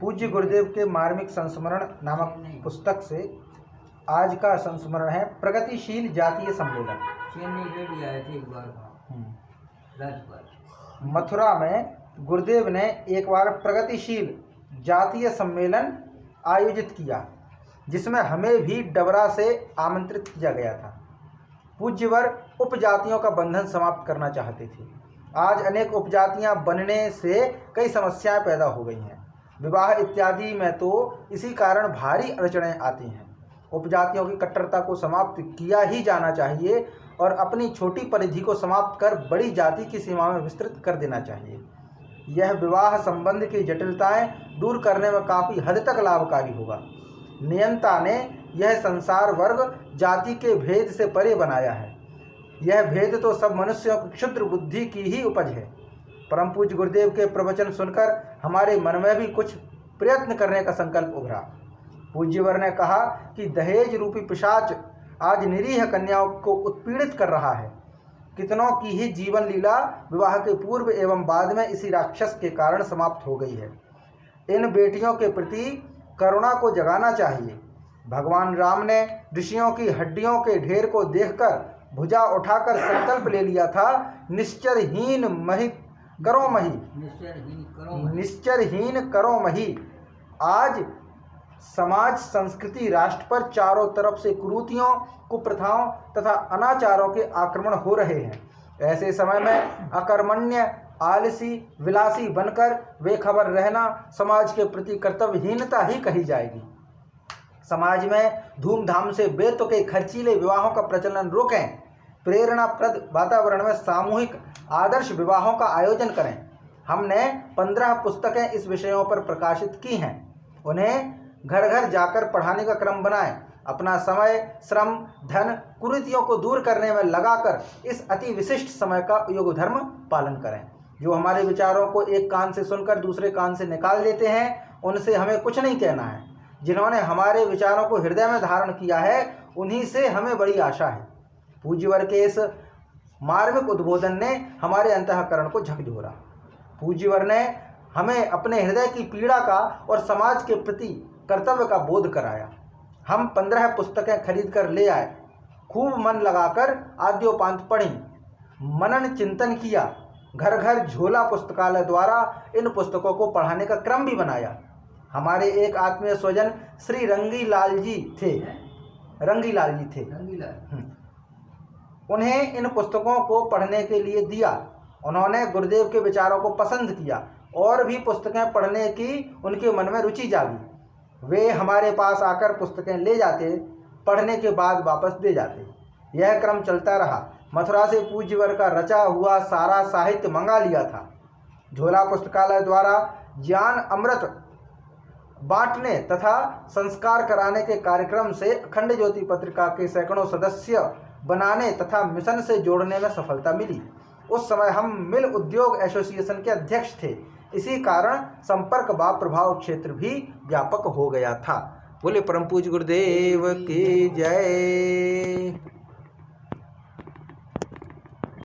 पूज्य गुरुदेव के मार्मिक संस्मरण नामक पुस्तक से आज का संस्मरण है प्रगतिशील जातीय सम्मेलन। मथुरा में गुरुदेव ने एक बार प्रगतिशील जातीय सम्मेलन आयोजित किया, जिसमें हमें भी डबरा से आमंत्रित किया गया था। पूज्यवर उपजातियों का बंधन समाप्त करना चाहते थे। आज अनेक उपजातियां बनने से कई समस्याएं पैदा हो गई हैं। विवाह इत्यादि में तो इसी कारण भारी अड़चनें आती हैं। उपजातियों की कट्टरता को समाप्त किया ही जाना चाहिए और अपनी छोटी परिधि को समाप्त कर बड़ी जाति की सीमा में विस्तृत कर देना चाहिए। यह विवाह संबंध की जटिलताएं दूर करने में काफ़ी हद तक लाभकारी होगा। नियंता ने यह संसार वर्ग जाति के भेद से परे बनाया है। यह भेद तो सब मनुष्यों की क्षुद्र बुद्धि की ही उपज है। परम पूज्य गुरुदेव के प्रवचन सुनकर हमारे मन में भी कुछ प्रयत्न करने का संकल्प उभरा। पूज्यवर ने कहा कि दहेज रूपी पिशाच आज निरीह कन्याओं को उत्पीड़ित कर रहा है। कितनों की ही जीवन लीला विवाह के पूर्व एवं बाद में इसी राक्षस के कारण समाप्त हो गई है। इन बेटियों के प्रति करुणा को जगाना चाहिए। भगवान राम ने ऋषियों की हड्डियों के ढेर को देखकर भुजा उठाकर संकल्प ले लिया था, निश्चरहीन करो मही। आज समाज, संस्कृति, राष्ट्र पर चारों तरफ से कुरीतियों, कुप्रथाओं तथा अनाचारों के आक्रमण हो रहे हैं। ऐसे समय में अकर्मण्य, आलसी, विलासी बनकर बेखबर रहना समाज के प्रति कर्तव्यहीनता ही कही जाएगी। समाज में धूमधाम से बेतुके खर्चीले विवाहों का प्रचलन रोकें। प्रेरणाप्रद वातावरण में सामूहिक आदर्श विवाहों का आयोजन करें। हमने 15 पुस्तकें इस विषयों पर प्रकाशित की हैं। उन्हें घर घर जाकर पढ़ाने का क्रम बनाएं। अपना समय, श्रम, धन कुरीतियों को दूर करने में लगाकर इस अति विशिष्ट समय का योग धर्म पालन करें। जो हमारे विचारों को एक कान से सुनकर दूसरे कान से निकाल देते हैं, उनसे हमें कुछ नहीं कहना है। जिन्होंने हमारे विचारों को हृदय में धारण किया है, उन्हीं से हमें बड़ी आशा है। पूज्यवर के इस मार्मिक उद्बोधन ने हमारे अंतःकरण को झकझोरा। पूज्यवर ने हमें अपने हृदय की पीड़ा का और समाज के प्रति कर्तव्य का बोध कराया। हम 15 पुस्तकें खरीद कर ले आए। खूब मन लगाकर आद्योपांत पढ़ी, मनन चिंतन किया। घर घर झोला पुस्तकालय द्वारा इन पुस्तकों को पढ़ाने का क्रम भी बनाया। हमारे एक आत्मीय स्वजन श्री रंगीलाल जी थे। उन्हें इन पुस्तकों को पढ़ने के लिए दिया। उन्होंने गुरुदेव के विचारों को पसंद किया और भी पुस्तकें पढ़ने की उनके मन में रुचि जागी। वे हमारे पास आकर पुस्तकें ले जाते, पढ़ने के बाद वापस दे जाते। यह क्रम चलता रहा। मथुरा से पूज्यवर का रचा हुआ सारा साहित्य मंगा लिया था। झोला पुस्तकालय द्वारा ज्ञान अमृत बांटने तथा संस्कार कराने के कार्यक्रम से अखंड ज्योति पत्रिका के सैकड़ों सदस्य बनाने तथा मिशन से जोड़ने में सफलता मिली। उस समय हम मिल उद्योग एसोसिएशन के अध्यक्ष थे। इसी कारण संपर्क व प्रभाव क्षेत्र भी व्यापक हो गया था। बोले परम पूज्य गुरुदेव की जय।